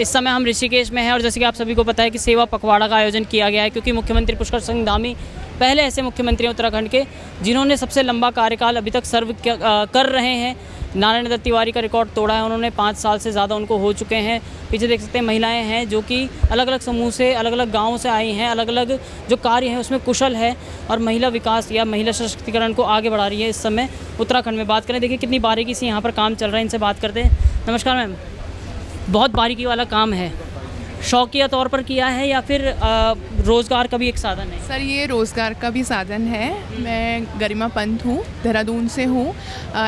इस समय हम ऋषिकेश में हैं और जैसे कि आप सभी को पता है कि सेवा पखवाड़ा का आयोजन किया गया है, क्योंकि मुख्यमंत्री पुष्कर सिंह धामी पहले ऐसे मुख्यमंत्री हैं उत्तराखंड के जिन्होंने सबसे लंबा कार्यकाल अभी तक सर्व कर रहे हैं। नारायण दत्त तिवारी का रिकॉर्ड तोड़ा है उन्होंने, 5 साल से ज़्यादा उनको हो चुके हैं। पीछे देख सकते हैं महिलाएं हैं जो कि अलग अलग समूह से, अलग अलग गाँव से आई हैं, अलग अलग जो कार्य हैं उसमें कुशल है और महिला विकास या महिला सशक्तिकरण को आगे बढ़ा रही है। इस समय उत्तराखंड में बात करें, देखिए कितनी बारीकी से यहाँ पर काम चल रहा है। इनसे बात करते हैं। नमस्कार मैम, बहुत बारीकी वाला काम है, शौकिया तौर पर किया है या फिर रोज़गार का भी एक साधन है? सर ये रोज़गार का भी साधन है। मैं गरिमा पंत हूँ, देहरादून से हूँ,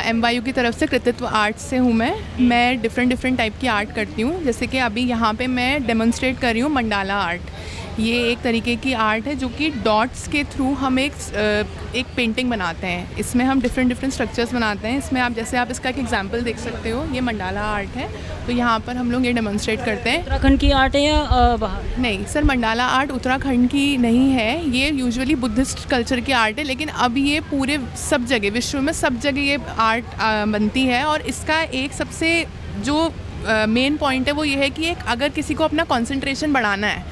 MYU की तरफ से कृतित्व आर्ट से हूँ। मैं डिफरेंट टाइप की आर्ट करती हूँ। जैसे कि अभी यहाँ पे मैं डेमोन्स्ट्रेट कर रही हूँ मंडाला आर्ट। ये एक तरीके की आर्ट है जो कि डॉट्स के थ्रू हम एक पेंटिंग बनाते हैं। इसमें हम डिफरेंट स्ट्रक्चर्स बनाते हैं। इसमें आप जैसे आप इसका एक एग्जांपल देख सकते हो, ये मंडाला आर्ट है। तो यहाँ पर हम लोग ये डेमोन्स्ट्रेट करते हैं। उत्तराखंड की आर्ट है या बाहर? नहीं सर, मंडाला आर्ट उत्तराखंड की नहीं है, ये यूजुअली बुद्धिस्ट कल्चर की आर्ट है। लेकिन अब ये पूरे सब जगह, विश्व में सब जगह ये आर्ट बनती है। और इसका एक सबसे जो मेन पॉइंट है वो ये है कि एक अगर किसी को अपना कंसंट्रेशन बढ़ाना है,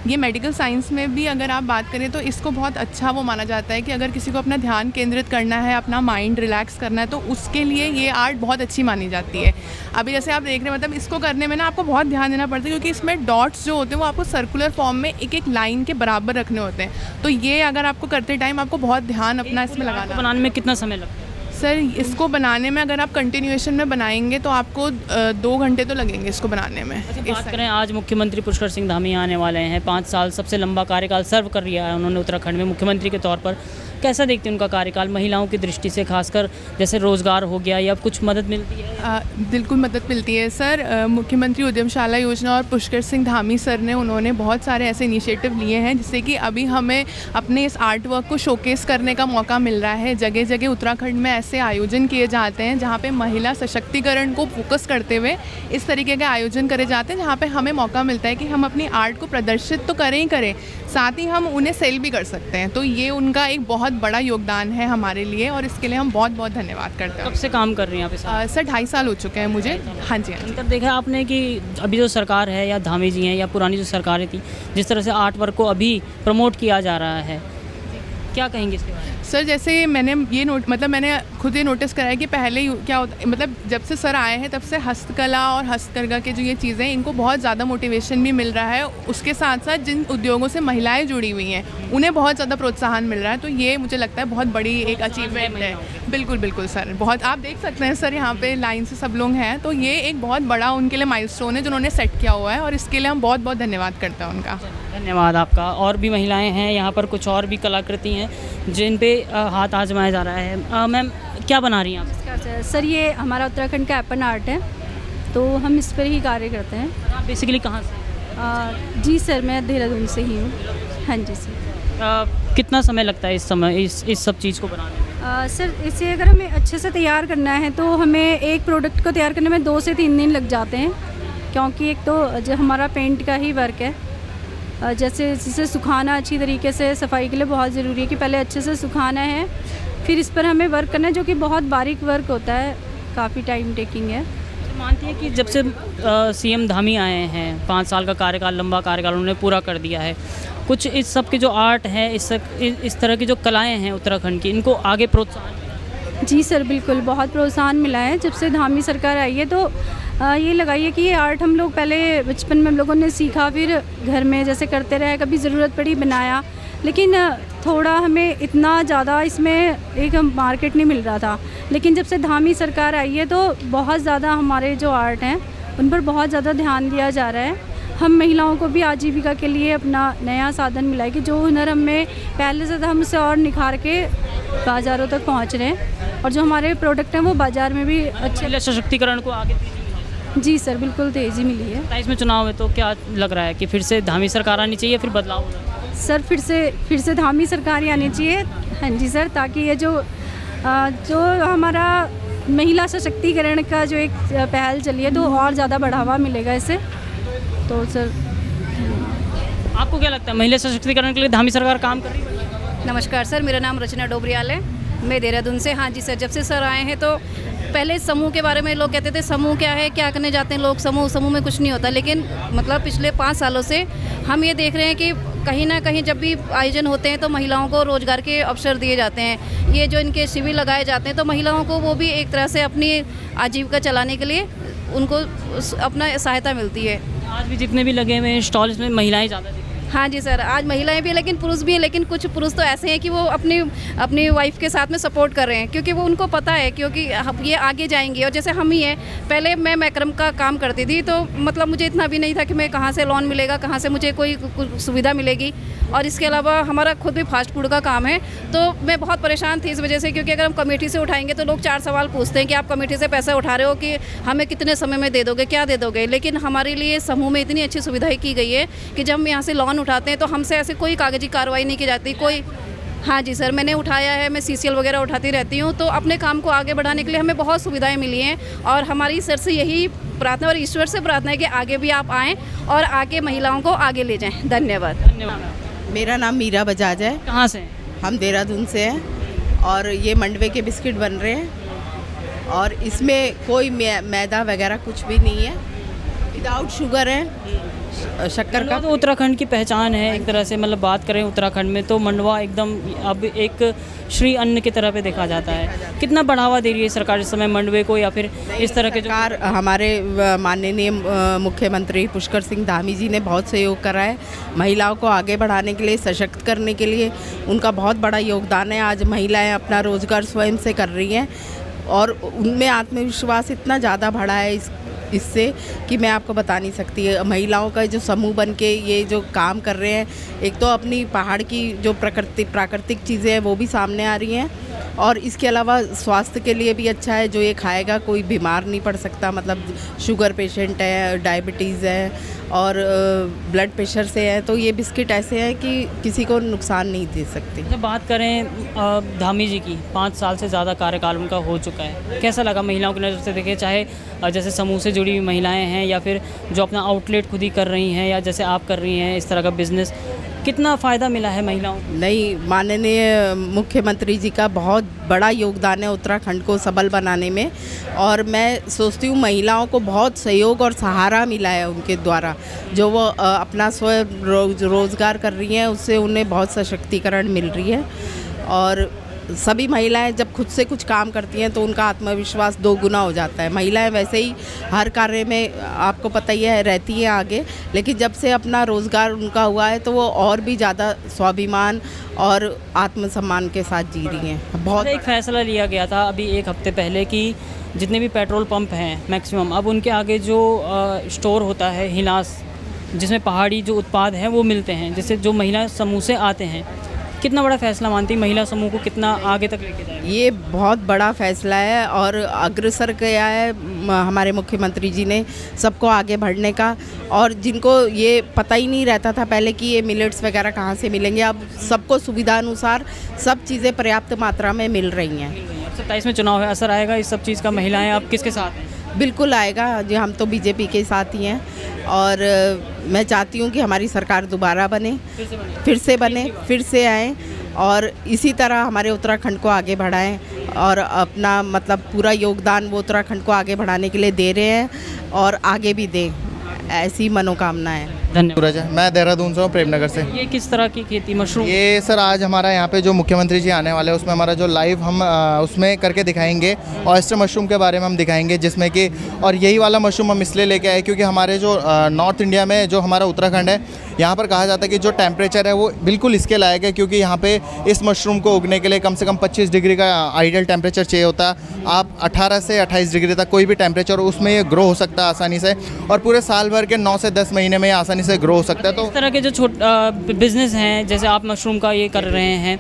ये मेडिकल साइंस में भी अगर आप बात करें तो इसको बहुत अच्छा वो माना जाता है कि अगर किसी को अपना ध्यान केंद्रित करना है, अपना माइंड रिलैक्स करना है, तो उसके लिए ये आर्ट बहुत अच्छी मानी जाती है। अभी जैसे आप देख रहे हैं, मतलब इसको करने में ना आपको बहुत ध्यान देना पड़ता है, क्योंकि इसमें डॉट्स जो होते हैं वो आपको सर्कुलर फॉर्म में एक लाइन के बराबर रखने होते हैं। तो ये अगर आपको करते टाइम आपको बहुत ध्यान अपना इसमें लगाना। बनाने में कितना समय लगता है? सर इसको बनाने में अगर आप कंटिन्यूएशन में बनाएंगे तो आपको 2 घंटे तो लगेंगे इसको बनाने में। बात करें, आज मुख्यमंत्री पुष्कर सिंह धामी आने वाले हैं। 5 साल सबसे लंबा कार्यकाल सर्व कर लिया है उन्होंने उत्तराखंड में मुख्यमंत्री के तौर पर। कैसा देखते हैं उनका कार्यकाल महिलाओं की दृष्टि से, खासकर जैसे रोज़गार हो गया या कुछ मदद मिलती है? बिल्कुल मदद मिलती है सर। मुख्यमंत्री उद्यमशाला योजना और पुष्कर सिंह धामी सर ने उन्होंने बहुत सारे ऐसे इनिशिएटिव लिए हैं जिससे कि अभी हमें अपने इस आर्ट वर्क को शोकेस करने का मौका मिल रहा है। जगह जगह उत्तराखंड में ऐसे आयोजन किए जाते हैं जहाँ पे महिला सशक्तिकरण को फोकस करते हुए इस तरीके के आयोजन करे जाते हैं, जहाँ पे हमें मौका मिलता है कि हम अपनी आर्ट को प्रदर्शित तो करें ही करें, साथ ही हम उन्हें सेल भी कर सकते हैं। तो ये उनका एक बहुत बड़ा योगदान है हमारे लिए और इसके लिए हम बहुत बहुत धन्यवाद करते हैं। कब से काम कर रही हैं आप इस? सर 2.5 साल हो चुके हैं मुझे। हाँ जी। अंतर देखा आपने कि अभी जो सरकार है या धामी जी हैं या पुरानी जो सरकारें थी, जिस तरह से आर्ट वर्क को अभी प्रमोट किया जा रहा है, क्या कहेंगे इसके बारे में? सर जैसे मैंने मैंने खुद ये नोटिस करा है कि पहले क्या होता, मतलब जब से सर आए हैं तब से हस्तकला और हस्तकरघा की जो ये चीज़ें हैं इनको बहुत ज़्यादा मोटिवेशन भी मिल रहा है। उसके साथ साथ जिन उद्योगों से महिलाएं जुड़ी हुई हैं उन्हें बहुत ज़्यादा प्रोत्साहन मिल रहा है। तो ये मुझे लगता है बहुत बड़ी एक अचीवमेंट है। बिल्कुल सर, बहुत आप देख सकते हैं सर यहाँ पे लाइन से सब लोग हैं। तो ये एक बहुत बड़ा उनके लिए माइलस्टोन है जो उन्होंने सेट किया हुआ है और इसके लिए हम बहुत बहुत धन्यवाद करते हैं उनका। धन्यवाद आपका। और भी महिलाएं हैं यहाँ पर, कुछ और भी कलाकृति हैं जिन पे हाथ आजमाया जा रहा है। मैम क्या बना रही हैं आप? नमस्कार सर, ये हमारा उत्तराखंड का एपन आर्ट है, तो हम इस पर ही कार्य करते हैं। आप बेसिकली कहाँ से? जी सर, मैं देहरादून से ही हूँ। हाँ जी सर। कितना समय लगता है इस समय इस सब चीज़ को बनाने में? सर इसे अगर हमें अच्छे से तैयार करना है तो हमें एक प्रोडक्ट को तैयार करने में 2 से 3 दिन लग जाते हैं, क्योंकि एक तो जो हमारा पेंट का ही वर्क है, जैसे इसे सुखाना अच्छी तरीके से सफाई के लिए बहुत ज़रूरी है कि पहले अच्छे से सुखाना है, फिर इस पर हमें वर्क करना है जो कि बहुत बारीक वर्क होता है, काफ़ी टाइम टेकिंग है। मानती है कि जब से CM धामी आए हैं 5 साल का कार्यकाल, लंबा कार्यकाल उन्होंने पूरा कर दिया है, कुछ इस सब की जो आर्ट है, इस तरह की जो कलाएँ हैं उत्तराखंड की, इनको आगे प्रोत्साहन? जी सर बिल्कुल, बहुत प्रोत्साहन मिला है जब से धामी सरकार आई है। तो ये लगाइए कि ये आर्ट हम लोग पहले बचपन में हम लोगों ने सीखा, फिर घर में जैसे करते रहे, कभी ज़रूरत पड़ी बनाया, लेकिन थोड़ा हमें इतना ज़्यादा इसमें एक मार्केट नहीं मिल रहा था। लेकिन जब से धामी सरकार आई है तो बहुत ज़्यादा हमारे जो आर्ट हैं उन पर बहुत ज़्यादा ध्यान दिया जा रहा है। हम महिलाओं को भी आजीविका के लिए अपना नया साधन मिला है कि जो हुनर हमें पहले से था हम उसे और निखार के बाज़ारों तक पहुँच रहे हैं, और जो हमारे प्रोडक्ट हैं वो बाज़ार में भी अच्छे। सशक्तिकरण को आगे? जी सर बिल्कुल, तेज़ी मिली है। 27 में चुनाव है, तो क्या लग रहा है कि फिर से धामी सरकार आनी चाहिए, फिर बदलाव होगा? सर फिर से धामी सरकार ही आनी चाहिए। हाँ जी सर, ताकि ये जो हमारा महिला सशक्तिकरण का जो एक पहल चली है तो और ज़्यादा बढ़ावा मिलेगा इससे। तो सर आपको क्या लगता है महिला सशक्तिकरण के लिए धामी सरकार काम कर रही है? नमस्कार सर, मेरा नाम रचना डोबरियाल है, मैं देहरादून से। हाँ जी सर, जब से सर आए हैं तो पहले समूह के बारे में लोग कहते थे समूह क्या है, क्या करने जाते हैं लोग, समूह में कुछ नहीं होता। लेकिन मतलब पिछले 5 सालों से हम ये देख रहे हैं कि कहीं ना कहीं जब भी आयोजन होते हैं तो महिलाओं को रोज़गार के अवसर दिए जाते हैं। ये जो इनके शिविर लगाए जाते हैं तो महिलाओं को वो भी एक तरह से अपनी आजीविका चलाने के लिए उनको अपना सहायता मिलती है। आज भी जितने भी लगे हुए हैं स्टॉल, इसमें महिलाएं ज़्यादा दिख रही हैं। हाँ जी सर, आज महिलाएं भी हैं लेकिन पुरुष भी हैं। लेकिन कुछ पुरुष तो ऐसे हैं कि वो अपनी वाइफ के साथ में सपोर्ट कर रहे हैं, क्योंकि वो उनको पता है क्योंकि ये आगे जाएंगे। और जैसे हम ही हैं, पहले मैं मैक्रम का काम करती थी तो मतलब मुझे इतना भी नहीं था कि मैं कहाँ से लोन मिलेगा, कहाँ से मुझे कोई सुविधा मिलेगी। और इसके अलावा हमारा खुद भी फास्ट फूड का काम है, तो मैं बहुत परेशान थी इस वजह से, क्योंकि अगर हम कमेटी से उठाएंगे तो लोग 4 सवाल पूछते हैं कि आप कमेटी से पैसा उठा रहे हो कि हमें कितने समय में दे दोगे, क्या दे दोगे। लेकिन हमारे लिए समूह में इतनी अच्छी सुविधाएं की गई है कि जब हम यहाँ से लोन उठाते हैं तो हमसे ऐसे कोई कागजी कार्रवाई नहीं की जाती कोई। हाँ जी सर, मैंने उठाया है, मैं CCL वगैरह उठाती रहती हूँ। तो अपने काम को आगे बढ़ाने के लिए हमें बहुत सुविधाएं मिली हैं और हमारी सर से यही प्रार्थना और ईश्वर से प्रार्थना है कि आगे भी आप आएँ और आगे महिलाओं को आगे ले जाएँ। धन्यवाद। धन्यवाद। मेरा नाम मीरा बजाज है। कहाँ से? हम देहरादून से हैं और ये मंडवे के बिस्किट बन रहे हैं और इसमें कोई मैदा वगैरह कुछ भी नहीं है, विदाउट शुगर है, शक्कर का। तो उत्तराखंड की पहचान है एक तरह से, मतलब बात करें उत्तराखंड में तो मंडवा एकदम अब एक श्री अन्न की तरह पे देखा जाता है। कितना बढ़ावा दे रही है सरकार इस समय मंडवे को, या फिर इस तरह के जो सरकार, हमारे माननीय मुख्यमंत्री पुष्कर सिंह धामी जी ने बहुत सहयोग करा है महिलाओं को आगे बढ़ाने के लिए, सशक्त करने के लिए। उनका बहुत बड़ा योगदान है। आज महिलाएं अपना रोजगार स्वयं से कर रही हैं और उनमें आत्मविश्वास इतना ज़्यादा बढ़ा है इससे कि मैं आपको बता नहीं सकती। महिलाओं का जो समूह बन के ये जो काम कर रहे हैं, एक तो अपनी पहाड़ की जो प्राकृतिक चीज़ें हैं वो भी सामने आ रही हैं और इसके अलावा स्वास्थ्य के लिए भी अच्छा है। जो ये खाएगा कोई बीमार नहीं पड़ सकता, मतलब शुगर पेशेंट है, डायबिटीज़ है और ब्लड प्रेशर से है, तो ये बिस्किट ऐसे हैं कि किसी को नुकसान नहीं दे सकते। जब बात करें धामी जी की, 5 साल से ज़्यादा कार्यकाल उनका हो चुका है, कैसा लगा महिलाओं की नज़र से देखें, चाहे जैसे समूह से जुड़ी हुई महिलाएं हैं या फिर जो अपना आउटलेट खुद ही कर रही हैं या जैसे आप कर रही हैं इस तरह का बिज़नेस, कितना फ़ायदा मिला है महिलाओं को? नहीं, माननीय मुख्यमंत्री जी का बहुत बड़ा योगदान है उत्तराखंड को सबल बनाने में और मैं सोचती हूँ महिलाओं को बहुत सहयोग और सहारा मिला है उनके द्वारा। जो वो अपना स्वयं रोज़गार कर रही हैं उससे उन्हें बहुत सशक्तिकरण मिल रही है और सभी महिलाएं जब खुद से कुछ काम करती हैं तो उनका आत्मविश्वास 2 गुना हो जाता है। महिलाएं वैसे ही हर कार्य में आपको पता ही है रहती हैं आगे, लेकिन जब से अपना रोज़गार उनका हुआ है तो वो और भी ज़्यादा स्वाभिमान और आत्मसम्मान के साथ जी रही हैं। बहुत एक फैसला लिया गया था अभी 1 हफ्ते पहले कि जितने भी पेट्रोल पंप हैं मैक्सिमम, अब उनके आगे जो स्टोर होता है हिलास, जिसमें पहाड़ी जो उत्पाद हैं वो मिलते हैं, जिससे जो महिला समूह से आते हैं। कितना बड़ा फैसला मानती है, महिला समूह को कितना आगे तक लेके जाएगा? ये बहुत बड़ा फैसला है और अग्रसर किया है हमारे मुख्यमंत्री जी ने सबको आगे बढ़ने का। और जिनको ये पता ही नहीं रहता था पहले कि ये मिलेट्स वगैरह कहाँ से मिलेंगे, अब सबको सुविधा अनुसार सब चीज़ें पर्याप्त मात्रा में मिल रही हैं। 27 में चुनाव है, असर आएगा इस सब चीज़ का? महिलाएं आप किसके साथ हैं? बिल्कुल आएगा जी, हम तो बीजेपी के साथ ही हैं और मैं चाहती हूँ कि हमारी सरकार दोबारा बने, फिर से आए और इसी तरह हमारे उत्तराखंड को आगे बढ़ाएं और अपना मतलब पूरा योगदान वो उत्तराखंड को आगे बढ़ाने के लिए दे रहे हैं और आगे भी दें, ऐसी मनोकामना है। धन्यवाद। मैं देहरादून से हूँ, प्रेमनगर से। ये किस तरह की खेती मशरूम? ये सर आज हमारा यहाँ पे जो मुख्यमंत्री जी आने वाले हैं उसमें हमारा जो लाइव हम उसमें करके दिखाएंगे, ऑयस्टर मशरूम के बारे में हम दिखाएंगे, जिसमें कि और यही वाला मशरूम हम इसलिए लेके आए क्योंकि हमारे जो नॉर्थ इंडिया में जो हमारा उत्तराखंड है यहाँ पर कहा जाता है कि जो टेम्परेचर है वो बिल्कुल इसके लायक है, क्योंकि यहाँ पे इस मशरूम को उगने के लिए कम से कम 25 डिग्री का आइडियल टेम्परेचर चाहिए होता है। आप 18 से 28 डिग्री तक कोई भी टेम्परेचर उसमें ये ग्रो हो सकता है आसानी से और पूरे साल भर के 9 से 10 महीने में आसानी से ग्रो हो सकता है। तो इस तरह के जो बिजनेस हैं, जैसे आप मशरूम का ये कर रहे हैं,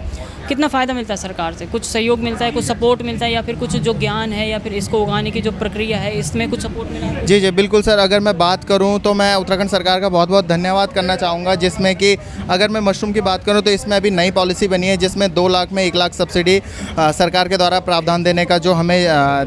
कितना फ़ायदा मिलता है सरकार से? कुछ सहयोग मिलता है, कुछ सपोर्ट मिलता है, या फिर कुछ जो ज्ञान है या फिर इसको उगाने की जो प्रक्रिया है इसमें कुछ सपोर्ट मिला है? जी बिल्कुल सर, अगर मैं बात करूं तो मैं उत्तराखंड सरकार का बहुत बहुत धन्यवाद करना चाहूँगा, जिसमें कि अगर मैं मशरूम की बात करूं तो इसमें अभी नई पॉलिसी बनी है जिसमें 2 लाख में 1 लाख सब्सिडी सरकार के द्वारा प्रावधान देने का जो हमें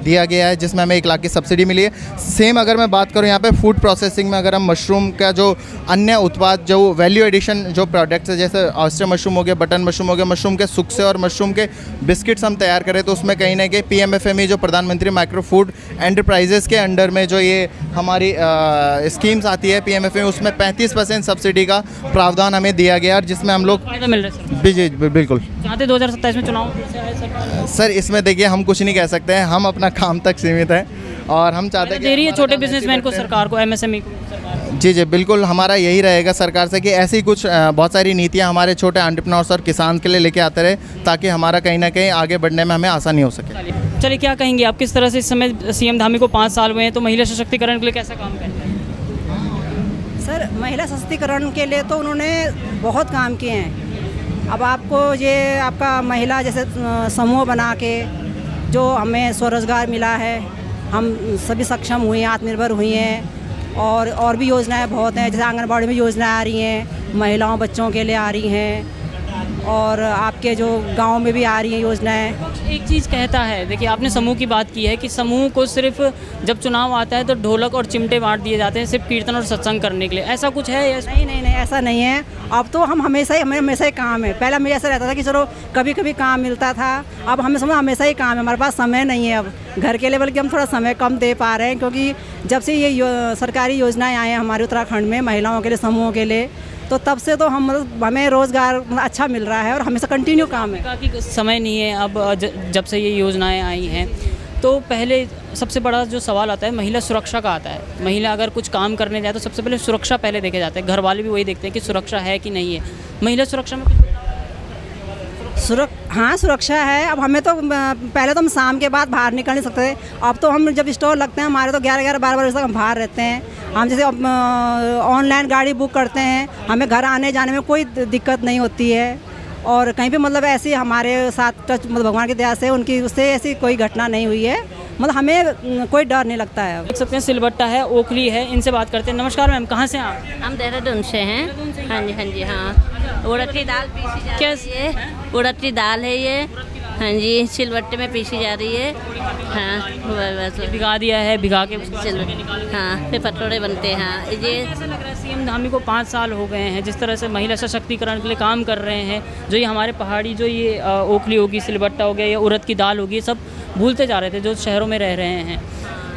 दिया गया है, जिसमें हमें 1 लाख की सब्सिडी मिली है। सेम अगर मैं बात करूँ यहाँ पर फूड प्रोसेसिंग में, अगर हम मशरूम का जो अन्य उत्पाद जो वैल्यू एडिशन जो प्रोडक्ट्स है, जैसे ऑयस्टर मशरूम हो गया, बटन मशरूम हो गया, मशरूम के मिल्क से और मशरूम के बिस्किट्स हम तैयार करें तो उसमें कहीं ना कहीं PMFME जो प्रधानमंत्री माइक्रो फूड एंटरप्राइजेज़ के अंडर में जो ये हमारी स्कीम्स आती है PMFME, उसमें 35% सब्सिडी का प्रावधान हमें दिया गया और जिसमें हम लोग फायदा मिल रहा है सर। जी बिल्कुल। चाहते 2027 में चुनाव फिर से आए सरकार? सर इसमें देखिए हम कुछ नहीं कह सकते हैं, हम अपना काम तक सीमित हैं और हम चाहते हैं दे रही है हमारा छोटे काम बिजनेसमैन ऐसे को ही बढ़ते सरकार को, MSME को सरकार। जी बिल्कुल, हमारा यही रहेगा सरकार से कि ऐसी कुछ बहुत सारी नीतियां हमारे छोटे एंटरप्रेन्योर्स और किसान के लिए लेके आते रहे ताकि हमारा कहीं ना कहीं आगे बढ़ने में हमें आसानी हो सके। चलिए क्या कहेंगे आप, किस तरह से इस समय CM धामी को 5 साल हुए हैं तो महिला सशक्तिकरण के लिए कैसा काम करते हैं? सर महिला सशक्तिकरण के लिए तो उन्होंने बहुत काम किए हैं। अब आपको ये आपका महिला जैसे समूह बना के जो हमें स्वरोजगार मिला है, हम सभी सक्षम हुए हैं, आत्मनिर्भर हुए हैं। और भी योजनाएं बहुत हैं, जैसे आंगनबाड़ी में योजनाएं आ रही हैं, महिलाओं बच्चों के लिए आ रही हैं और आपके जो गांव में भी आ रही हैं योजनाएं। एक चीज़ कहता है, देखिए आपने समूह की बात की है कि समूह को सिर्फ जब चुनाव आता है तो ढोलक और चिमटे बांट दिए जाते हैं सिर्फ कीर्तन और सत्संग करने के लिए, ऐसा कुछ है? नहीं ऐसा नहीं है। अब तो हमें हमेशा ही काम है। पहले मुझे ऐसा रहता था कि चलो कभी कभी काम मिलता था, अब हमें समझ हमेशा ही काम है, हमारे पास समय नहीं है अब घर के लिए, बल्कि हम थोड़ा समय कम दे पा रहे हैं क्योंकि जब से ये सरकारी योजनाएँ आए हैं हमारे उत्तराखंड में महिलाओं के लिए, समूहों के लिए, तो तब से तो हमें रोज़गार अच्छा मिल रहा है और हमेशा कंटिन्यू काम है। कि समय नहीं है अब जब से ये योजनाएं आई हैं, तो पहले सबसे बड़ा जो सवाल आता है महिला सुरक्षा का आता है। महिला अगर कुछ काम करने जाए तो सबसे पहले सुरक्षा पहले देखे जाते हैं, घर वाले भी वही देखते हैं कि सुरक्षा है कि नहीं है। महिला सुरक्षा में हाँ सुरक्षा है। अब हमें तो पहले तो हम शाम के बाद बाहर निकल नहीं सकते, अब तो हम जब स्टोर लगते हैं हमारे तो 11-12 बजे तक हम बाहर रहते हैं। हम जैसे ऑनलाइन गाड़ी बुक करते हैं, हमें घर आने जाने में कोई दिक्कत नहीं होती है और कहीं पे मतलब ऐसी हमारे साथ टच मतलब भगवान की दया से उनकी उससे ऐसी कोई घटना नहीं हुई है, मतलब हमें कोई डर नहीं लगता है। देख सकते हैं सिलबट्टा है, ओखली है, इनसे बात करते हैं। नमस्कार मैम, कहाँ से आप? हम देहरादून से हैं। हाँ जी हाँ। उड़द की दाल पीसी जा रही है, उड़द की दाल है ये। हाँ जी, सिलबट्टे में पीसी जा रही है। हाँ बस भिगा दिया है, भिगा के हाँ फिर पटोड़े बनते हैं। हाँ ये ऐसा लग रहा है CM धामी को 5 साल हो गए हैं जिस तरह से महिला सशक्तिकरण के लिए काम कर रहे हैं। जो ये हमारे पहाड़ी जो ये ओखली होगी, सिलबट्टा हो गया या उड़द की दाल होगी, सब भूलते जा रहे थे जो शहरों में रह रहे हैं,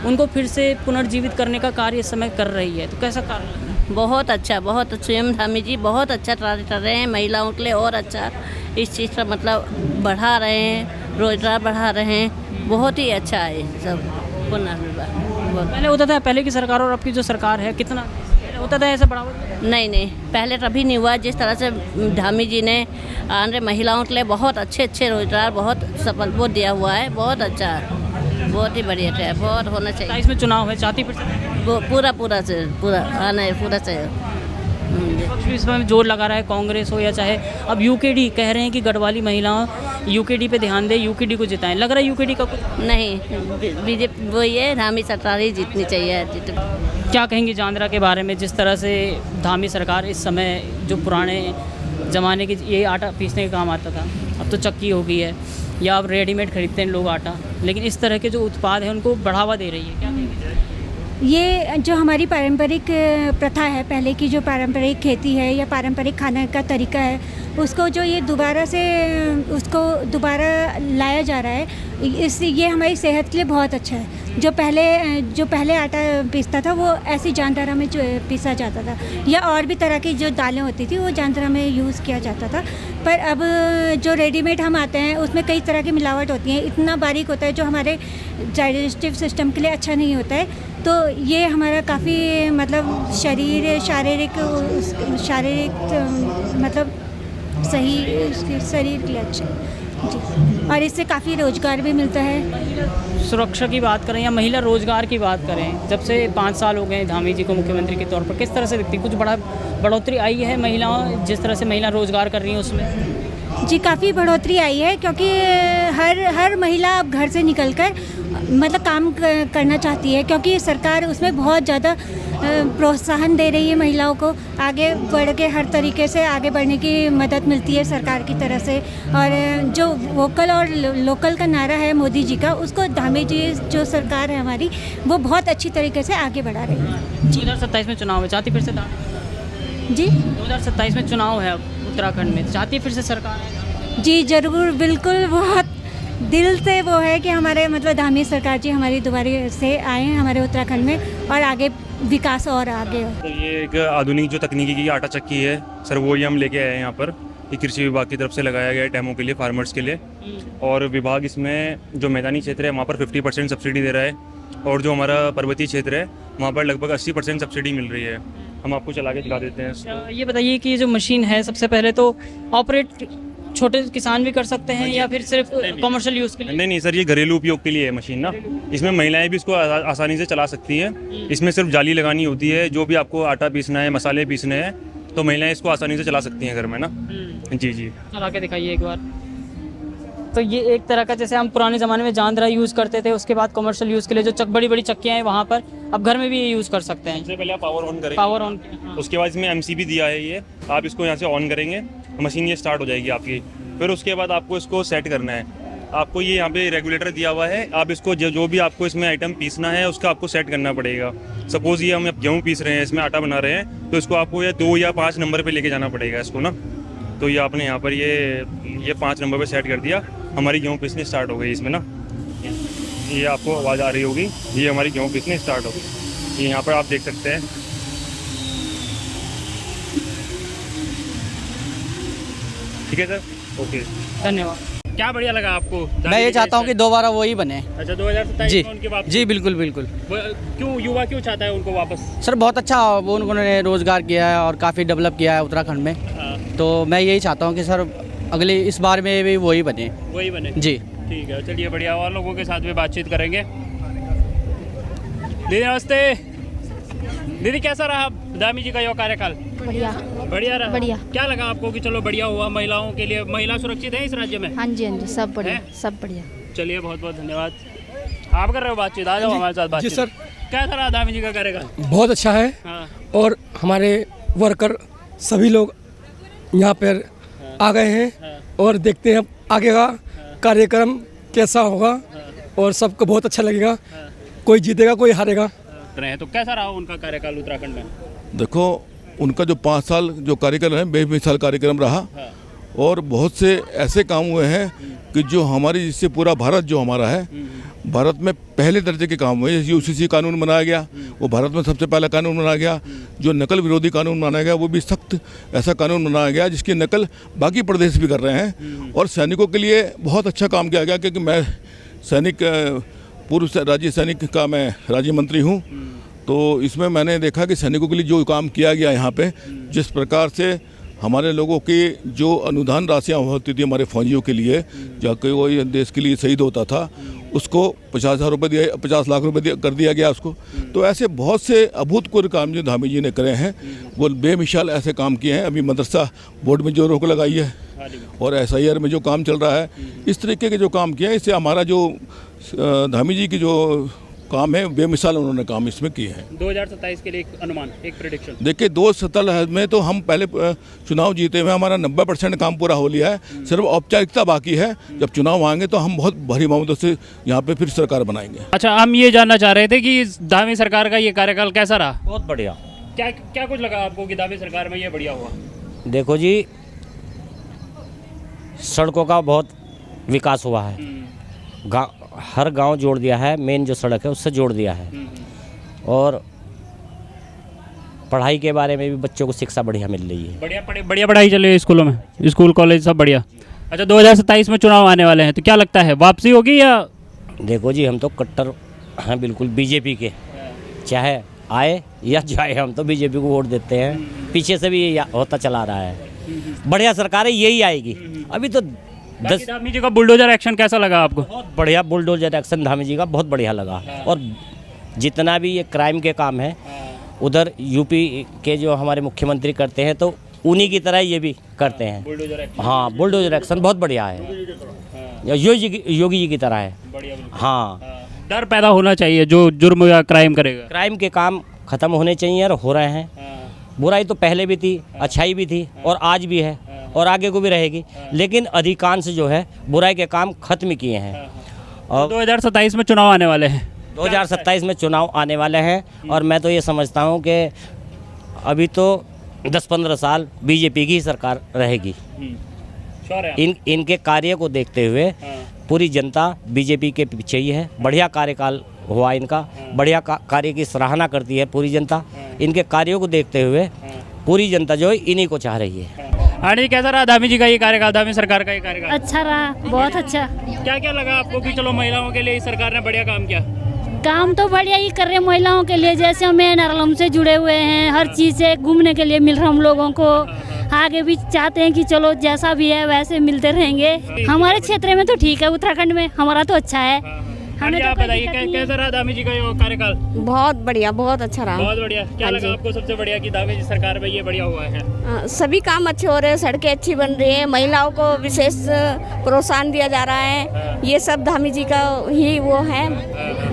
उनको फिर से पुनर्जीवित करने का कार्य इस समय कर रही है। तो कैसा कार्य? बहुत अच्छा CM धामी जी बहुत अच्छा कार्य कर रहे हैं महिलाओं के लिए और अच्छा इस चीज़ का मतलब बढ़ा रहे हैं, रोजगार बढ़ा रहे हैं, बहुत ही अच्छा है सब। पहले होता था, पहले की सरकार और अब की जो सरकार है, कितना होता था ऐसा बढ़ावा? नहीं पहले कभी नहीं हुआ। जिस तरह से धामी जी ने आने महिलाओं के लिए बहुत अच्छे रोजगार बहुत सफल वो दिया हुआ है, बहुत अच्छा है, बहुत ही बढ़िया है, बहुत होना चाहिए। इसमें चुनाव है, चाहती फिर वो पूरा आना है, पूरा चाहिए। विपक्ष भी इसमें जोर लगा रहा है, कांग्रेस हो या चाहे अब UKD कह रहे हैं कि गढ़वाली महिलाओं UKD पे ध्यान दे, UKD को जिताएं। लग रहा है UKD का कुछ नहीं, BJP वो ये धामी सरकार ही जीतनी चाहिए। क्या कहेंगे जांदरा के बारे में, जिस तरह से धामी सरकार इस समय जो पुराने ज़माने की ये आटा पीसने का काम आता था, अब तो चक्की हो गई है या अब रेडीमेड खरीदते हैं लोग आटा, लेकिन इस तरह के जो उत्पाद हैं उनको बढ़ावा दे रही है, क्या कहेंगे? ये जो हमारी पारंपरिक प्रथा है, पहले की जो पारंपरिक खेती है या पारंपरिक खाने का तरीका है, उसको जो ये दोबारा लाया जा रहा है, ये हमारी सेहत के लिए बहुत अच्छा है। जो पहले आटा पीसता था वो ऐसी जांदरा में जो पीसा जाता था, या और भी तरह की जो दालें होती थी वो जांदरा में यूज़ किया जाता था। पर अब जो रेडीमेड हम आते हैं उसमें कई तरह की मिलावट होती है, इतना बारीक होता है जो हमारे डाइजेस्टिव सिस्टम के लिए अच्छा नहीं होता है। तो ये हमारा काफ़ी मतलब शारीरिक मतलब सही शरीर के लिए अच्छा जी, और इससे काफ़ी रोज़गार भी मिलता है। सुरक्षा की बात करें या महिला रोजगार की बात करें, जब से 5 साल हो गए धामी जी को मुख्यमंत्री के तौर पर, किस तरह से दिखती, कुछ बढ़ोतरी आई है महिलाओं, जिस तरह से महिला रोजगार कर रही हैं उसमें? जी काफ़ी बढ़ोतरी आई है, क्योंकि हर महिला अब घर से निकलकर मतलब काम करना चाहती है, क्योंकि सरकार उसमें बहुत ज़्यादा प्रोत्साहन दे रही है महिलाओं को, आगे बढ़ के हर तरीके से आगे बढ़ने की मदद मिलती है सरकार की तरफ से। और जो वोकल और लोकल का नारा है मोदी जी का, उसको धामी जी जो सरकार है हमारी, वो बहुत अच्छी तरीके से आगे बढ़ा रही है। 2027 में चुनाव है, चाहती फिर से जी 2027 में चुनाव है उत्तराखंड में, चाहती फिर से सरकार है? जी ज़रूर, बिल्कुल, बहुत दिल से वो है कि हमारे मतलब धामी सरकार जी हमारी दोबारा से आए हैं हमारे उत्तराखंड में और आगे विकास और आगे हो। तो ये एक आधुनिक जो तकनीकी की आटा चक्की है सर, वो ही हम लेके आए हैं यहाँ पर। ये कृषि विभाग की तरफ से लगाया गया है डेमो के लिए, फार्मर्स के लिए। और विभाग इसमें जो मैदानी क्षेत्र है वहाँ पर 50% सब्सिडी दे रहा है, और जो हमारा पर्वतीय क्षेत्र है वहाँ पर लगभग 80% सब्सिडी मिल रही है। हम आपको चला के दिखा देते हैं। ये बताइए कि ये जो मशीन है, सबसे पहले तो ऑपरेट छोटे किसान भी कर सकते हैं या फिर सिर्फ कमर्शियल यूज़ के लिए? नहीं सर, ये घरेलू उपयोग के लिए है मशीन ना। इसमें महिलाएं भी इसको आसानी से चला सकती हैं। इसमें सिर्फ जाली लगानी होती है। जो भी आपको आटा पीसना है, मसाले पीसने हैं, तो महिलाएं इसको आसानी से चला सकती हैं घर में ना। जी चला के दिखाइए एक बार। तो ये एक तरह का, जैसे हम पुराने ज़माने में जांदरा यूज़ करते थे, उसके बाद कमर्शियल यूज़ के लिए जो बड़ी बड़ी चक्कियाँ हैं वहाँ पर, अब घर में भी ये यूज़ कर सकते हैं। सबसे पहले आप पावर ऑन करेंगे। पावर ऑन, उसके बाद इसमें MCB दिया है। ये आप इसको यहाँ से ऑन करेंगे, मशीन ये स्टार्ट हो जाएगी आपकी। फिर उसके बाद आपको इसको सेट करना है। आपको ये यहाँ पे रेगुलेटर दिया हुआ है। आप इसको जो भी आपको इसमें आइटम पीसना है उसका आपको सेट करना पड़ेगा। सपोज़ ये हम गेहूँ पीस रहे हैं, इसमें आटा बना रहे हैं, तो इसको आपको ये 2 या 5 नंबर पे लेके जाना पड़ेगा इसको ना। तो ये आपने यहाँ पर ये 5 नंबर पे सेट कर दिया, हमारी गेहूँ पीसनी स्टार्ट हो गई इसमें ना। ये आपको आवाज़ आ रही होगी, ये हमारी गेहूँ पीसनी स्टार्ट हो गई। ये यहाँ पर आप देख सकते हैं। ठीक है सर, ओके, धन्यवाद। क्या बढ़िया लगा आपको? मैं ये चाहता हूँ कि दोबारा वही बने। अच्छा, 2027 जी में उनके वापस? जी बिल्कुल बिल्कुल। क्यों युवा क्यों चाहता है उनको वापस? सर बहुत अच्छा वो उन्होंने रोज़गार किया है और काफ़ी डेवलप किया है उत्तराखंड में। तो मैं यही चाहता हूँ कि सर अगले इस बार में भी वही बने। जी ठीक है, चलिए बढ़िया। और लोगों के साथ भी बातचीत करेंगे। दीदी नमस्ते। दीदी कैसा रहा धामी जी का यह कार्यकाल? बढ़िया रहा। बढ़िया। क्या लगा आपको कि चलो बढ़िया हुआ महिलाओं के लिए? महिला सुरक्षित है इस राज्य में? हाँ जी, सब बढ़िया, सब बढ़िया। चलिए बहुत बहुत धन्यवाद। आप कर रहे हो बातचीत, आ जाओ हमारे साथ बातचीत। जी सर। कैसा रहा धामी जी का कार्यकाल? बहुत अच्छा है। हाँ। और हमारे वर्कर सभी लोग यहाँ पर आ गए हैं और देखते हैं अब आगे का कार्यक्रम कैसा होगा और सबको बहुत अच्छा लगेगा। कोई जीतेगा, कोई हारेगा। तो कैसा रहा उनका कार्यकाल उत्तराखंड में? देखो, उनका जो 5 साल जो कार्यक्रम है बेमिसाल कार्यक्रम रहा। और बहुत से ऐसे काम हुए हैं कि जो हमारी, जिससे पूरा भारत जो हमारा है, भारत में पहले दर्जे के काम हुए। UCC कानून बनाया गया, वो भारत में सबसे पहला कानून बनाया गया। जो नकल विरोधी कानून बनाया गया, वो भी सख्त ऐसा कानून बनाया गया जिसकी नकल बाकी प्रदेश भी कर रहे हैं। और सैनिकों के लिए बहुत अच्छा काम किया गया, क्योंकि मैं सैनिक, पूर्व राज्य सैनिक का मैं राज्य मंत्री हूँ। तो इसमें मैंने देखा कि सैनिकों के लिए जो काम किया गया यहाँ पे, जिस प्रकार से हमारे लोगों की जो अनुदान राशियाँ होती थी हमारे फौजियों के लिए, जहाँ कोई देश के लिए शहीद होता था, उसको 50,000 रुपये दिया, 50 लाख रुपये कर दिया गया उसको। तो ऐसे बहुत से अभूतपूर्व काम जो धामी जी ने करे हैं, वो बेमिसाल ऐसे काम किए हैं। अभी मदरसा बोर्ड में जो रोक लगाई है और SIR में जो काम चल रहा है, इस तरीके के जो काम किए हैं, इससे हमारा जो धामी जी की जो काम है बेमिसाल उन्होंने काम इसमें किए हैं। 2027 के लिए एक अनुमान, एक प्रेडिक्शन। देखिए, 2017 में तो हम पहले चुनाव जीते हुए हमारा 90% काम पूरा हो लिया है। सिर्फ औपचारिकता बाकी है। जब चुनाव आएंगे तो हम बहुत भारी बहुमत से यहाँ पे फिर सरकार बनाएंगे। अच्छा, हम ये जानना चाह रहे थे कि धामी सरकार का ये कार्यकाल कैसा रहा? बहुत बढ़िया। क्या कुछ लगा आपको कि धामी सरकार में ये बढ़िया हुआ? देखो जी, सड़कों का बहुत विकास हुआ है। हर गांव जोड़ दिया है, मेन जो सड़क है उससे जोड़ दिया है। और पढ़ाई के बारे में भी बच्चों को शिक्षा बढ़िया मिल रही है। बढ़िया पढ़ाई चल रही है स्कूलों में, स्कूल कॉलेज सब बढ़िया। अच्छा, 2027 में चुनाव आने वाले हैं, तो क्या लगता है वापसी होगी या? देखो जी, हम तो कट्टर हैं बिल्कुल बीजेपी के, चाहे आए या जाए, हम तो बीजेपी को वोट देते हैं। पीछे से भी ये होता चला रहा है। बढ़िया सरकार है, यही आएगी। अभी तो धामी जी का बुलडोजर एक्शन कैसा लगा आपको? बहुत बढ़िया बुलडोजर एक्शन धामी जी का बहुत बढ़िया लगा। और जितना भी ये क्राइम के काम है उधर यूपी के जो हमारे मुख्यमंत्री करते हैं, तो उन्हीं की तरह ये भी करते हैं। हाँ, बुलडोजर एक्शन बहुत बढ़िया है, योगी जी की तरह है। हाँ, डर पैदा होना चाहिए जो जुर्म या क्राइम करेगा। क्राइम के काम खत्म होने चाहिए और हो रहे हैं। बुराई तो पहले भी थी, अच्छाई भी थी और आज भी है और आगे को भी रहेगी, लेकिन अधिकांश जो है बुराई के काम खत्म किए हैं। और 2027 में चुनाव आने वाले हैं। 2027 में चुनाव आने वाले हैं और मैं तो ये समझता हूँ कि अभी तो 10-15 साल बीजेपी की ही सरकार रहेगी। श्योर है इनके कार्य को देखते हुए पूरी जनता बीजेपी के पीछे ही है। बढ़िया कार्यकाल हुआ इनका, बढ़िया कार्य की सराहना करती है पूरी जनता। इनके कार्यों को देखते हुए पूरी जनता जो है इन्हीं को चाह रही है। हाँ जी, कैसा रहा धामी जी का ये कार्यकाल, धामी सरकार का ये कार्यकाल? अच्छा रहा, बहुत अच्छा। क्या क्या लगा आपको कि चलो महिलाओं के लिए सरकार ने बढ़िया काम किया? काम तो बढ़िया ही कर रहे हैं महिलाओं के लिए, जैसे हम नारलम से जुड़े हुए हैं, हर चीज़ से घूमने के लिए मिल रहा हम लोगों को। आगे भी चाहते हैं कि चलो जैसा भी है वैसे मिलते रहेंगे। हमारे क्षेत्र में तो ठीक है, उत्तराखंड में हमारा तो अच्छा है। हमें आप बताइए कैसा रहा धामी जी का ये कार्यकाल? बहुत बढ़िया, बहुत अच्छा रहा। बहुत बढ़िया। क्या लगा आपको सबसे बढ़िया कि धामी जी सरकार में ये बढ़िया हुआ है? सभी काम अच्छे हो रहे हैं, सड़कें अच्छी बन रही है, महिलाओं को विशेष प्रोत्साहन दिया जा रहा है। ये सब धामी जी का ही वो है।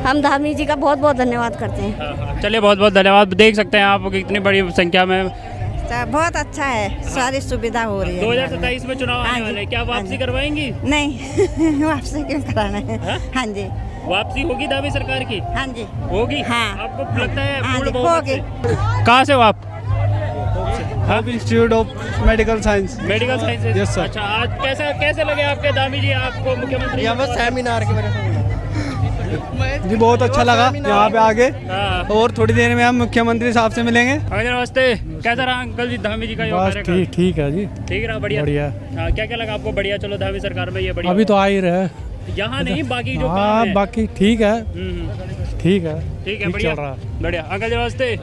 हम धामी जी का बहुत बहुत धन्यवाद करते हैं। चलिए, बहुत बहुत धन्यवाद। देख सकते हैं आप इतनी बड़ी संख्या में। बहुत अच्छा है, सारी सुविधा हो रही है। 2027 में चुनाव आने वाले, क्या वापसी करवाएंगी? नहीं वापसी क्यों कराना है? हाँ जी, वापसी होगी धामी सरकार की? हाँ जी होगी। हाँ। आपको लगता है हाँ पूर्ण जी, बहुमत से? होगी। कहाँ से हो आप? Institute of medical science. Medical sciences. Yes, sir. अच्छा, आज कैसे लगे आपके धामी जी आपको मुख्यमंत्री? सेमिनार के बारे में जी बहुत अच्छा लगा यहाँ पे आके, हाँ। और थोड़ी देर में हम मुख्यमंत्री साहब से मिलेंगे। नमस्ते, कैसा रहा अंकल जी धामी जी का ये कार्यकाल? ठीक है जी, ठीक रहा, बढ़िया। हाँ, क्या क्या लगा आपको बढ़िया? चलो धामी सरकार में ये बढ़िया। अभी तो आ ही रहे। यहाँ नहीं, बाकी जो काम हाँ है। बाकी ठीक है, ठीक है, ठीक है, बढ़िया बढ़िया। अंकल जी नमस्ते,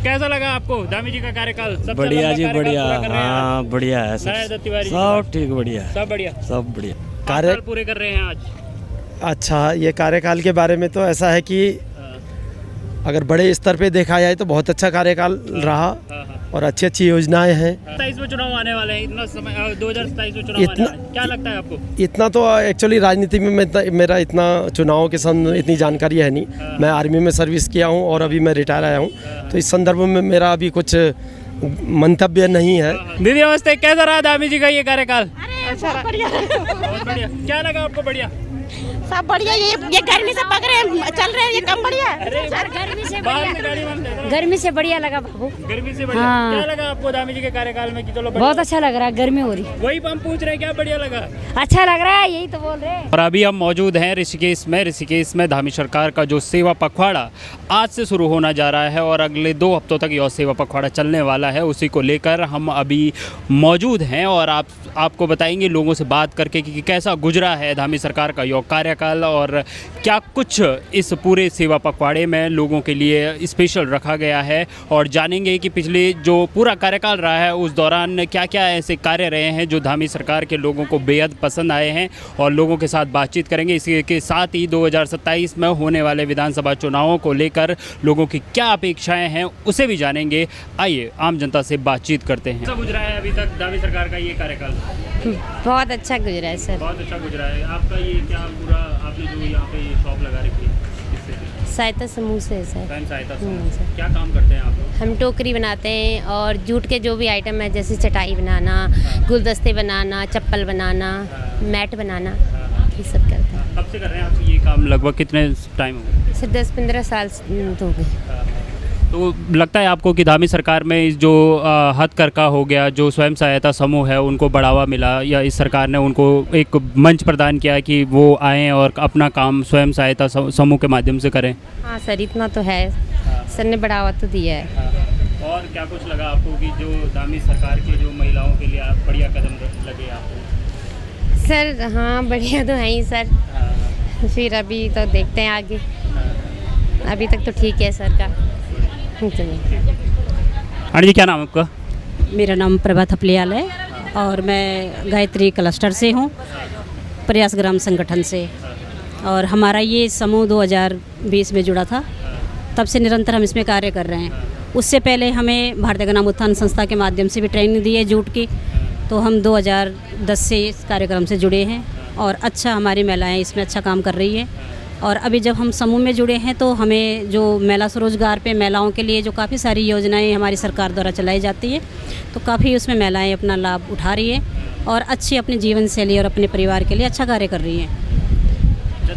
कैसा लगा आपको धामी जी का कार्यकाल? सबसे बढ़िया लंबा जी, कार्यकाल बढ़िया। पूरा कर रहे हैं आज। हाँ बढ़िया है, नया दत्त तिवारी जी सब ठीक, बढ़िया, सब बढ़िया, सब बढ़िया। 5 साल पूरे कर रहे हैं आज। अच्छा, ये कार्यकाल के बारे में तो ऐसा है कि अगर बड़े स्तर पे देखा जाए तो बहुत अच्छा कार्यकाल रहा और अच्छी अच्छी योजनाएं हैं। 27 में चुनाव आने वाले हैं, इतना समय 2027 में चुनाव आने वाले हैं, क्या लगता है आपको? इतना तो एक्चुअली राजनीति में मेरा इतना चुनाव के संबंध इतनी जानकारी है नहीं। मैं आर्मी में सर्विस किया हूँ और अभी मैं रिटायर आया हूँ, तो इस संदर्भ में मेरा अभी कुछ मंतव्य नहीं है। दीदी नमस्ते, कैसा रहा धामी जी का ये कार्यकाल? अच्छा, बढ़िया, बहुत बढ़िया। क्या लगा आपको बढ़िया? सब बढ़िया। ये गर्मी से पक रहे चल रहे हैं, ये कम बढ़िया है। गर्मी से बढ़िया लगा बाबू। गर्मी से बढ़िया। हाँ। क्या लगा आपको धामी जी के कार्यकाल में कि चलो बहुत अच्छा लग रहा है, गर्मी हो रही। वही हम पूछ रहे हैं, क्या बढ़िया लगा? अच्छा लग रहा है, यही तो बोल रहे हैं। और अभी हम मौजूद हैं ऋषिकेश में धामी सरकार का जो सेवा पखवाड़ा आज से शुरू होना जा रहा है और अगले 2 हफ्तों तक यह सेवा पखवाड़ा चलने वाला है, उसी को लेकर हम अभी मौजूद हैं और आपको बताएंगे लोगों से बात करके कि कैसा गुजरा है धामी सरकार का यह कार्यकाल और क्या कुछ इस पूरे सेवा पखवाड़े में लोगों के लिए स्पेशल रखा गया है, और जानेंगे कि पिछले जो पूरा कार्यकाल रहा है उस दौरान क्या क्या ऐसे कार्य रहे हैं जो धामी सरकार के लोगों को बेहद पसंद आए हैं, और लोगों के साथ बातचीत करेंगे। इसी के साथ ही 2027 में होने वाले विधानसभा चुनावों को लेकर लोगों की क्या अपेक्षाएं हैं उसे भी जानेंगे। आइए आम जनता से बातचीत करते हैं। कैसा गुजरा है अभी तक धामी सरकार का ये कार्यकाल? बहुत अच्छा गुजरा है सर। बहुत अच्छा गुजरा है। आपका ये क्या पूरा आपने जो यहाँ पे शॉप लगा रखी है इससे? सहायता समूह से है सर। स्वयं सहायता समूह। क्या काम करते हैं आप? हम टोकरी बनाते हैं और जूट के जो भी आइटम है, जैसे चटाई बनाना, गुलदस्ते बनाना, चप्पल बनाना, मैट बनाना, ये सब करते हैं। कब से कर रहे हैं आप ये काम? लगभग कितने टाइम हो गए? सर 10-15 साल हो गए। तो लगता है आपको कि धामी सरकार में जो हथकरघा हो गया, जो स्वयं सहायता समूह है, उनको बढ़ावा मिला, या इस सरकार ने उनको एक मंच प्रदान किया कि वो आएँ और अपना काम स्वयं सहायता समूह के माध्यम से करें? हाँ सर, इतना तो है, सर ने बढ़ावा तो दिया है। और क्या कुछ लगा आपको कि जो धामी सरकार की जो महिलाओं के लिए बढ़िया कदम लगे आपको? सर हाँ बढ़िया तो है ही सर, फिर अभी तो देखते हैं आगे, अभी तक तो ठीक है सर का। हाँ जी, क्या नाम है आपका? मेरा नाम प्रभा थपलियाल है और मैं गायत्री क्लस्टर से हूँ, प्रयास ग्राम संगठन से। और हमारा ये समूह 2020 में जुड़ा था, तब से निरंतर हम इसमें कार्य कर रहे हैं। उससे पहले हमें भारतीय ग्राम उत्थान संस्था के माध्यम से भी ट्रेनिंग दी है जूट की, तो हम 2010 से इस कार्यक्रम से जुड़े हैं और अच्छा हमारी महिलाएं इसमें अच्छा काम कर रही है। और अभी जब हम समूह में जुड़े हैं तो हमें जो महिला स्वरोजगार पे महिलाओं के लिए जो काफ़ी सारी योजनाएं हमारी सरकार द्वारा चलाई जाती है, तो काफ़ी उसमें महिलाएं अपना लाभ उठा रही हैं और अच्छी अपनी जीवन शैली और अपने परिवार के लिए अच्छा कार्य कर रही हैं।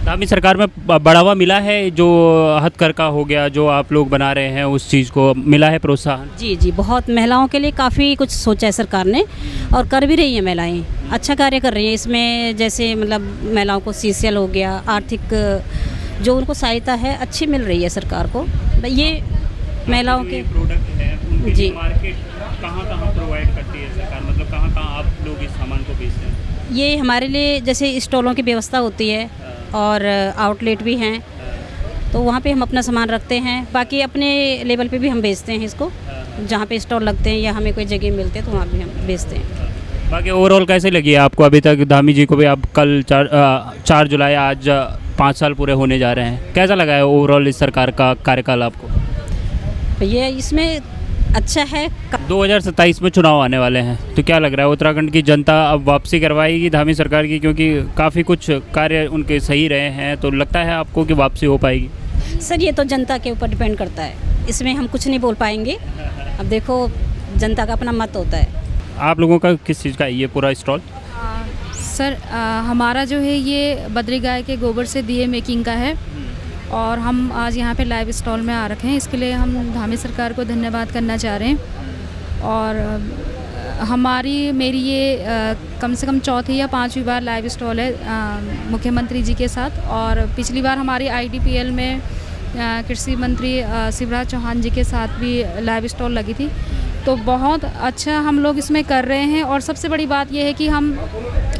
धामी सरकार में बढ़ावा मिला है, जो हथकरघा हो गया जो आप लोग बना रहे हैं उस चीज़ को मिला है प्रोत्साहन? जी जी, बहुत महिलाओं के लिए काफ़ी कुछ सोचा है सरकार ने और कर भी रही हैं महिलाएं, अच्छा कार्य कर रही हैं इसमें। जैसे मतलब महिलाओं को सीसीएल हो गया, आर्थिक जो उनको सहायता है अच्छी मिल रही है सरकार को। ये महिलाओं के प्रोडक्ट है उनके जी। मार्केट कहाँ प्रोवाइड करती है सरकार, मतलब कहाँ आप लोग इस सामान को बेचते हैं? ये हमारे लिए जैसे स्टॉलों की व्यवस्था होती है और आउटलेट भी हैं, तो वहाँ पे हम अपना सामान रखते हैं। बाकी अपने लेवल पे भी हम बेचते हैं इसको, जहाँ पे स्टॉल लगते हैं या हमें कोई जगह मिलते हैं तो वहाँ भी हम बेचते हैं। बाकी ओवरऑल कैसे लगी है आपको अभी तक? धामी जी को भी आप कल 4 जुलाई आज 5 साल पूरे होने जा रहे हैं, कैसा लगा है ओवरऑल इस सरकार का कार्यकाल आपको? ये इसमें अच्छा है। 2027 में चुनाव आने वाले हैं, तो क्या लग रहा है उत्तराखंड की जनता अब वापसी करवाएगी धामी सरकार की? क्योंकि काफ़ी कुछ कार्य उनके सही रहे हैं, तो लगता है आपको कि वापसी हो पाएगी? सर ये तो जनता के ऊपर डिपेंड करता है, इसमें हम कुछ नहीं बोल पाएंगे। अब देखो जनता का अपना मत होता है। आप लोगों का किस चीज़ का है ये पूरा स्टॉल? सर हमारा जो है ये बद्री गाय के गोबर से दिए मेकिंग का है और हम आज यहाँ पे लाइव स्टॉल में आ रखे हैं। इसके लिए हम धामी सरकार को धन्यवाद करना चाह रहे हैं। और मेरी ये कम से कम चौथी या 5वीं बार लाइव स्टॉल है मुख्यमंत्री जी के साथ। और पिछली बार हमारी IDPL में कृषि मंत्री शिवराज चौहान जी के साथ भी लाइव स्टॉल लगी थी, तो बहुत अच्छा हम लोग इसमें कर रहे हैं। और सबसे बड़ी बात यह है कि हम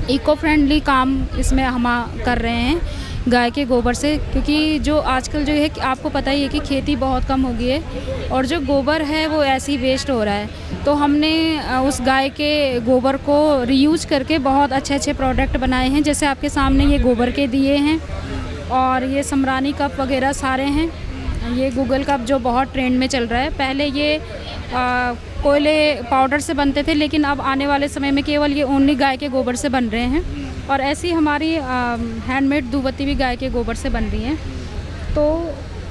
इको फ्रेंडली काम इसमें हम कर रहे हैं गाय के गोबर से, क्योंकि जो आजकल जो है कि आपको पता ही है कि खेती बहुत कम हो गई है और जो गोबर है वो ऐसे ही वेस्ट हो रहा है। तो हमने उस गाय के गोबर को रीयूज करके बहुत अच्छे अच्छे प्रोडक्ट बनाए हैं। जैसे आपके सामने ये गोबर के दिए हैं और ये समरानी कप वगैरह सारे हैं। ये गूगल कप जो बहुत ट्रेंड में चल रहा है, पहले ये कोयले पाउडर से बनते थे, लेकिन अब आने वाले समय में केवल ये ओनली गाय के गोबर से बन रहे हैं। और ऐसी हमारी हैंडमेड धूपबत्ती भी गाय के गोबर से बन रही हैं। तो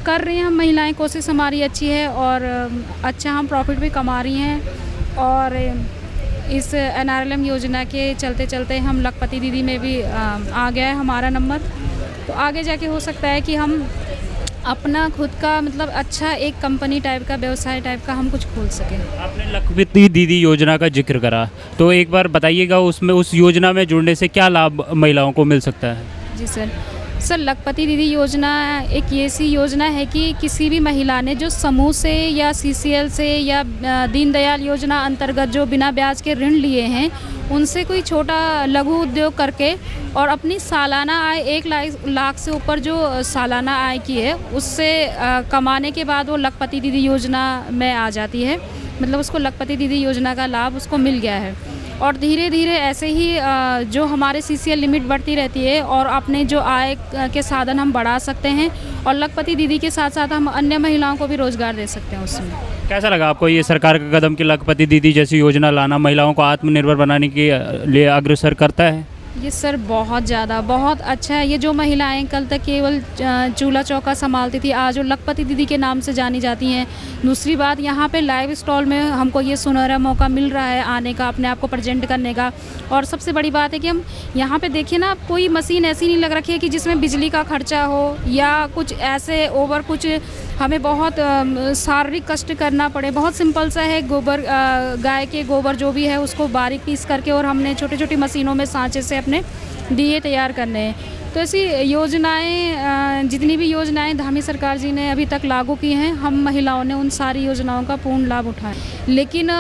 कर रही हैं हम महिलाएं, कोशिश हमारी अच्छी है और अच्छा हम प्रॉफिट भी कमा रही हैं। और इस NRLM योजना के चलते चलते हम लखपति दीदी में भी आ गया है हमारा नंबर। तो आगे जाके हो सकता है कि हम अपना खुद का मतलब अच्छा एक कंपनी टाइप का, व्यवसाय टाइप का हम कुछ खोल सकें। आपने लखपति दीदी योजना का जिक्र करा, तो एक बार बताइएगा उसमें उस योजना में जुड़ने से क्या लाभ महिलाओं को मिल सकता है? जी सर लखपति दीदी योजना एक ऐसी योजना है कि किसी भी महिला ने जो समूह से या CCL से या दीनदयाल योजना अंतर्गत जो बिना ब्याज के ऋण लिए हैं, उनसे कोई छोटा लघु उद्योग करके और अपनी सालाना आय 1 लाख से ऊपर जो सालाना आय की है उससे कमाने के बाद वो लखपति दीदी योजना में आ जाती है। मतलब उसको लखपति दीदी योजना का लाभ उसको मिल गया है। और धीरे धीरे ऐसे ही जो हमारे CCL लिमिट बढ़ती रहती है और अपने जो आय के साधन हम बढ़ा सकते हैं और लखपति दीदी के साथ साथ हम अन्य महिलाओं को भी रोज़गार दे सकते हैं उसमें। कैसा लगा आपको ये सरकार का कदम कि लखपति दीदी जैसी योजना लाना महिलाओं को आत्मनिर्भर बनाने के लिए अग्रसर करता है? ये सर बहुत ज़्यादा बहुत अच्छा है। ये जो महिलाएं कल तक केवल चूल्हा चौका संभालती थी, आज वो लखपति दीदी के नाम से जानी जाती हैं। दूसरी बात, यहाँ पे लाइव स्टॉल में हमको ये सुनहरा मौका मिल रहा है आने का, अपने आप को प्रेजेंट करने का। और सबसे बड़ी बात है कि हम यहाँ पे देखिए ना, कोई मशीन ऐसी नहीं लग रखी है कि जिसमें बिजली का खर्चा हो या कुछ ऐसे ओवर कुछ हमें बहुत शारीरिक कष्ट करना पड़े। बहुत सिंपल सा है, गोबर गाय के गोबर जो भी है उसको बारीक पीस करके और हमने छोटी छोटी मशीनों में सांचे से अपने दिए तैयार करने हैं। तो ऐसी योजनाएं, जितनी भी योजनाएं धामी सरकार जी ने अभी तक लागू की हैं, हम महिलाओं ने उन सारी योजनाओं का पूर्ण लाभ उठाया। लेकिन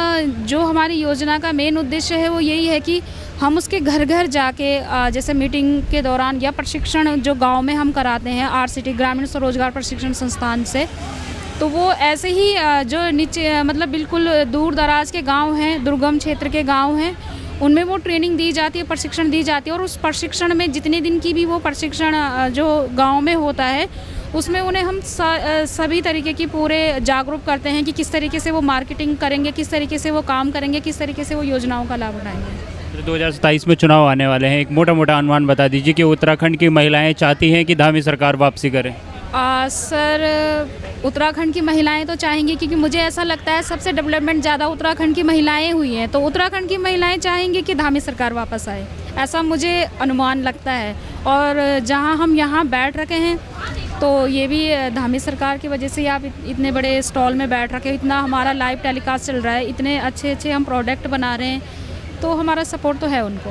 जो हमारी योजना का मेन उद्देश्य है वो यही है कि हम उसके घर घर जाके जैसे मीटिंग के दौरान या प्रशिक्षण जो गांव में हम कराते हैं RCT ग्रामीण स्वरोजगार प्रशिक्षण संस्थान से, तो वो ऐसे ही जो नीचे मतलब बिल्कुल दूर दराज के गाँव हैं, दुर्गम क्षेत्र के गाँव हैं, उनमें वो ट्रेनिंग दी जाती है, प्रशिक्षण दी जाती है। और उस प्रशिक्षण में जितने दिन की भी वो प्रशिक्षण जो गांव में होता है उसमें उन्हें हम सभी तरीके की पूरे जागरूक करते हैं कि किस तरीके से वो मार्केटिंग करेंगे, किस तरीके से वो काम करेंगे, किस तरीके से वो योजनाओं का लाभ उठाएंगे। 2027 में चुनाव आने वाले हैं, एक मोटा मोटा अनुमान बता दीजिए कि उत्तराखंड की महिलाएं चाहती हैं कि धामी सरकार वापसी करे। सर उत्तराखंड की महिलाएं तो चाहेंगी, क्योंकि मुझे ऐसा लगता है सबसे डेवलपमेंट ज़्यादा उत्तराखंड की महिलाएं हुई हैं, तो उत्तराखंड की महिलाएं चाहेंगी कि धामी सरकार वापस आए, ऐसा मुझे अनुमान लगता है। और जहां हम यहाँ बैठ रखे हैं तो ये भी धामी सरकार की वजह से ही आप इतने बड़े स्टॉल में बैठ रखे हो, इतना हमारा लाइव टेलीकास्ट चल रहा है, इतने अच्छे अच्छे हम प्रोडक्ट बना रहे हैं, तो हमारा सपोर्ट तो है उनको।